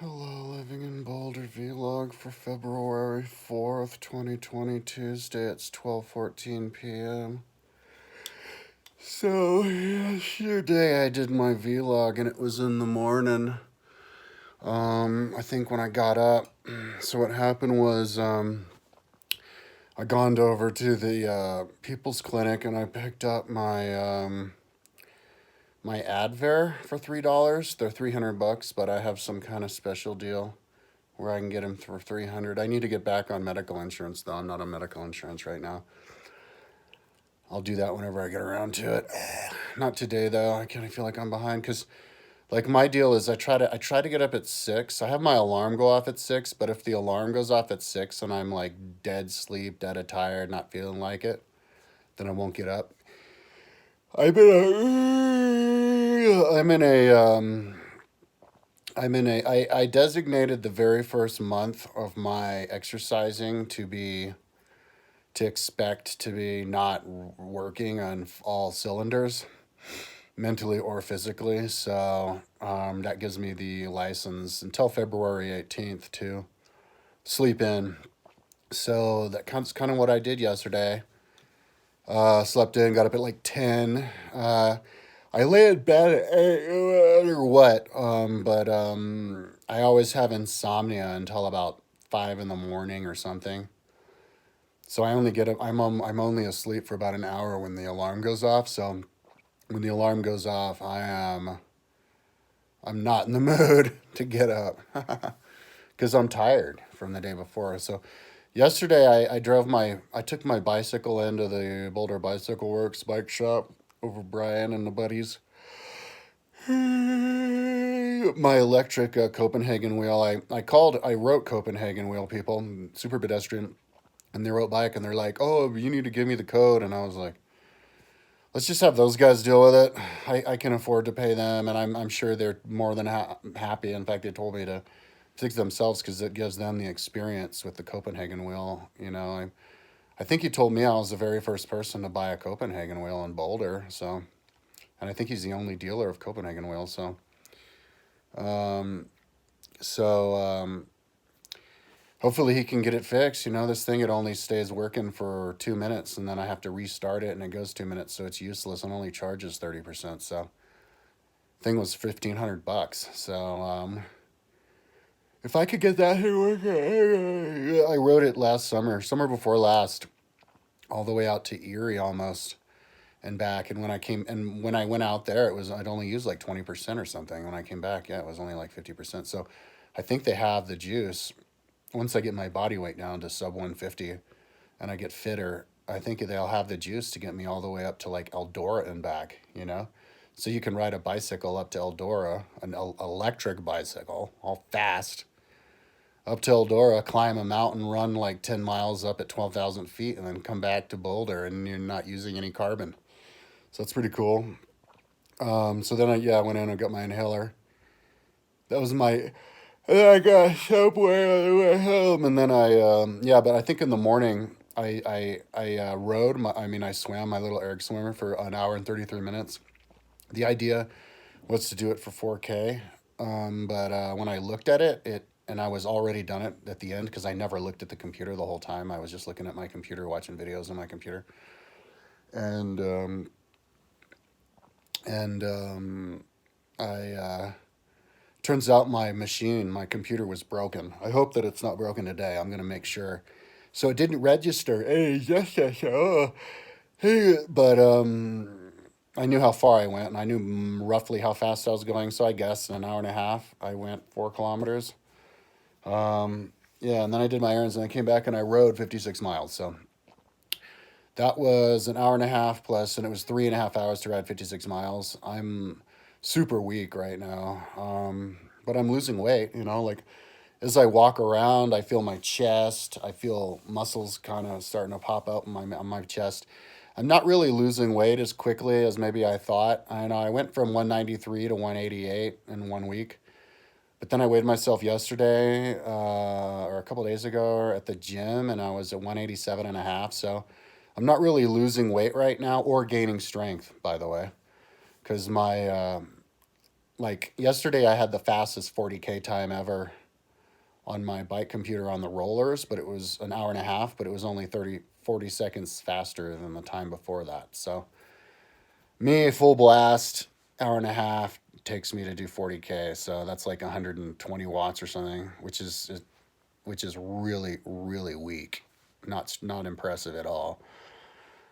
Hello, living in Boulder vlog for February 4th, 2020, Tuesday. It's 12:14 p.m. So, yesterday I did my vlog and it was in the morning. I think when I got up. So what happened was I gone over to the People's Clinic and I picked up my Advair for $3. They're $300, but I have some kind of special deal where I can get them for 300. I need to get back on medical insurance though. I'm not on medical insurance right now. I'll do that whenever I get around to it. Not today though. I kind of feel like I'm behind because like my deal is I try to get up at 6. I have my alarm go off at 6, but if the alarm goes off at 6 and I'm like dead sleep, dead of tired, not feeling like it, then I won't get up. I've been a, I'm in a I designated the very first month of my exercising to expect to be not working on all cylinders, mentally or physically. So that gives me the license until February 18th to sleep in. So that's kind of what I did yesterday. Slept in, got up at like 10. I lay in bed at 8 or what, but I always have insomnia until about 5 in the morning or something. So I only get up. I'm only asleep for about an hour when the alarm goes off. So when the alarm goes off, I'm not in the mood to get up because I'm tired from the day before. So yesterday I took my bicycle into the Boulder Bicycle Works bike shop over Brian and the buddies. My electric Copenhagen wheel. I wrote Copenhagen wheel people, super pedestrian, and they wrote back and they're like, "Oh, you need to give me the code," and I was like, let's just have those guys deal with it. I can afford to pay them, and I'm sure they're more than happy. In fact, they told me to fix themselves because it gives them the experience with the Copenhagen wheel. I think he told me I was the very first person to buy a Copenhagen wheel in Boulder. So, and I think he's the only dealer of Copenhagen wheels. Um, so hopefully he can get it fixed. This thing, it only stays working for 2 minutes, and then I have to restart it, and it goes 2 minutes, so it's useless and only charges 30%. So thing was $1,500. So if I could get that to work, I rode it last summer before last, all the way out to Erie almost and back. And when I went out there, I'd only used like 20% or something. When I came back, yeah, it was only like 50%. So I think they have the juice. Once I get my body weight down to sub 150 and I get fitter, I think they'll have the juice to get me all the way up to like Eldora and back. So you can ride a bicycle up to Eldora, an electric bicycle, all fast, up to Eldora, climb a mountain, run like 10 miles up at 12,000 feet, and then come back to Boulder, and you're not using any carbon. So that's pretty cool. So then I went in and got my inhaler. That was my. And then I got Subway on the way home, and then but I think in the morning I rode. I swam my little Eric swimmer for an hour and 33 minutes. The idea was to do it for 4K, but when I looked at it, and I was already done it at the end because I never looked at the computer the whole time. I was just looking at my computer, watching videos on my computer, and I turns out my computer was broken. I hope that it's not broken today. I'm gonna make sure. So it didn't register. Hey, yes, yes, oh. Hey, but I knew how far I went, and I knew roughly how fast I was going. So I guess in an hour and a half, I went 4 kilometers. Yeah, and then I did my errands, and I came back and I rode 56 miles. So that was an hour and a half plus, and it was 3.5 hours to ride 56 miles. I'm super weak right now, but I'm losing weight. Like as I walk around, I feel my chest. I feel muscles kind of starting to pop up on my chest. I'm not really losing weight as quickly as maybe I thought. I know I went from 193 to 188 in 1 week. But then I weighed myself yesterday or a couple days ago at the gym, and I was at 187 and a half. So I'm not really losing weight right now or gaining strength, by the way, because like yesterday I had the fastest 40K time ever on my bike computer on the rollers, but it was an hour and a half, but it was only 40 seconds faster than the time before that. So me, full blast, hour and a half takes me to do 40K. So that's like 120 watts or something, which is really, really weak. Not impressive at all.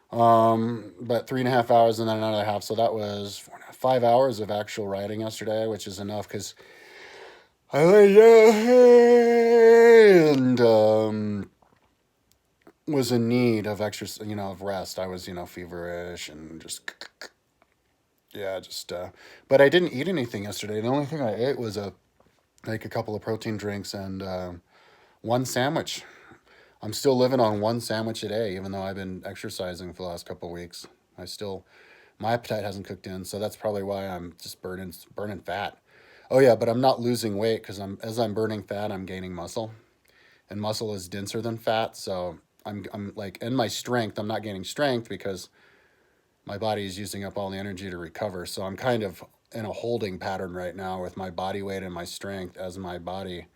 But 3.5 hours and then another half. So that was 5 hours of actual riding yesterday, which is enough because I lay down and was in need of extra, of rest. I was, feverish and just, yeah, just. But I didn't eat anything yesterday. The only thing I ate was like a couple of protein drinks and one sandwich. I'm still living on one sandwich a day, even though I've been exercising for the last couple of weeks. My appetite hasn't cooked in, so that's probably why I'm just burning fat. Oh yeah, but I'm not losing weight because as I'm burning fat, I'm gaining muscle, and muscle is denser than fat. So I'm like in my strength, I'm not gaining strength because my body is using up all the energy to recover. So I'm kind of in a holding pattern right now with my body weight and my strength as my body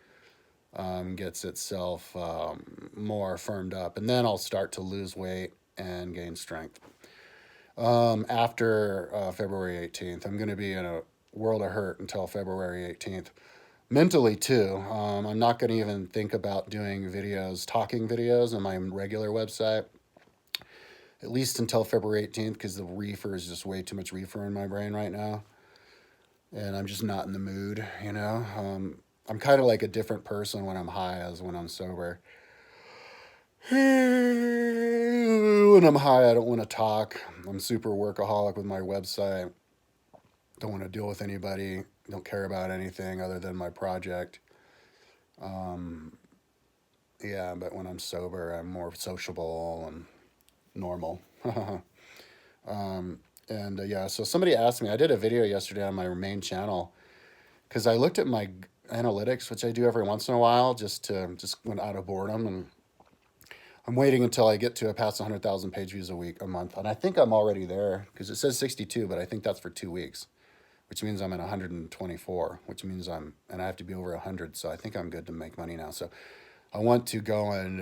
gets itself more firmed up, and then I'll start to lose weight and gain strength. After February 18th, I'm going to be in a world of hurt until February 18th. Mentally, too. I'm not going to even think about doing videos, talking videos on my regular website, at least until February 18th, because the reefer is just way too much reefer in my brain right now. And I'm just not in the mood. I'm kind of like a different person when I'm high as when I'm sober. When I'm high, I don't want to talk. I'm super workaholic with my website. Don't want to deal with anybody. Don't care about anything other than my project. Um, yeah, but when I'm sober, I'm more sociable and normal. Yeah, so somebody asked me, I did a video yesterday on my main channel because I looked at my analytics, which I do every once in a while, just went out of boredom, and I'm waiting until I get to past 100,000 page views a month, and I think I'm already there because it says 62, but I think that's for 2 weeks, which means I'm at 124, which means and I have to be over 100, so I think I'm good to make money now. So I want to go and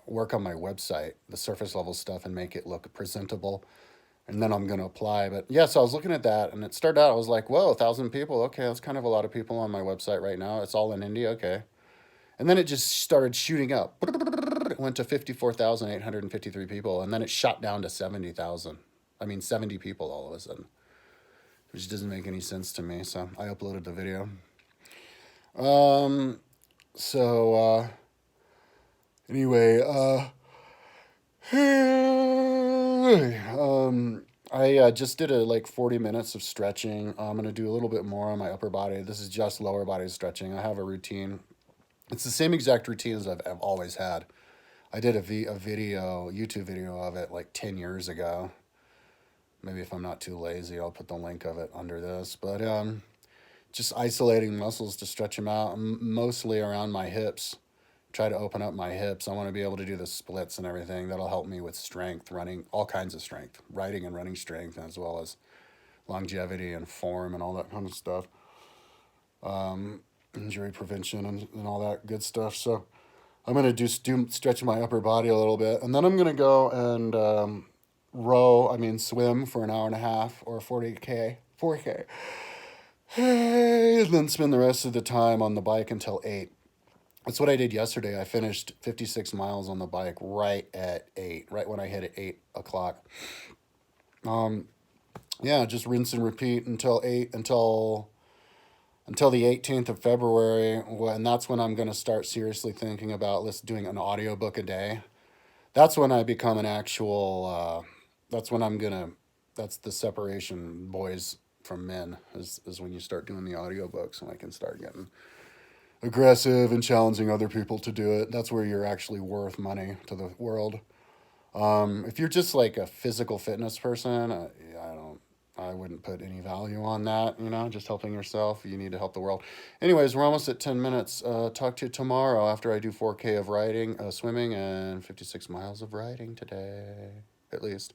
work on my website, the surface level stuff, and make it look presentable. And then I'm going to apply. But yeah, so I was looking at that, and it started out, I was like, whoa, 1,000 people. Okay, that's kind of a lot of people on my website right now. It's all in India. Okay. And then it just started shooting up. It went to 54,853 people, and then it shot down to 70,000. I mean, 70 people all of a sudden, which doesn't make any sense to me. So I uploaded the video. So, anyway, I just did like 40 minutes of stretching. I'm going to do a little bit more on my upper body. This is just lower body stretching. I have a routine. It's the same exact routine as I've always had. I did a YouTube video of it like 10 years ago. Maybe if I'm not too lazy, I'll put the link of it under this. But just isolating muscles to stretch them out, mostly around my hips. Try to open up my hips. I want to be able to do the splits and everything. That'll help me with strength, running, all kinds of strength, riding and running strength, as well as longevity and form and all that kind of stuff. Injury prevention and all that good stuff. So I'm going to stretch my upper body a little bit. And then I'm going to go and swim for an hour and a half or 4K. And then spend the rest of the time on the bike until 8. That's what I did yesterday. I finished 56 miles on the bike right at 8, right when I hit at 8 o'clock. Yeah, just rinse and repeat until the 18th of February, and that's when I'm going to start seriously thinking about doing an audiobook a day. That's when I become an actual, that's the separation, boys from men, is when you start doing the audiobooks, and I can start getting aggressive and challenging other people to do it. That's where you're actually worth money to the world. If you're just like a physical fitness person, I wouldn't put any value on that, just helping yourself. You need to help the world. Anyways, we're almost at 10 minutes. Talk to you tomorrow after I do 4K of riding, swimming, and 56 miles of riding today, at least.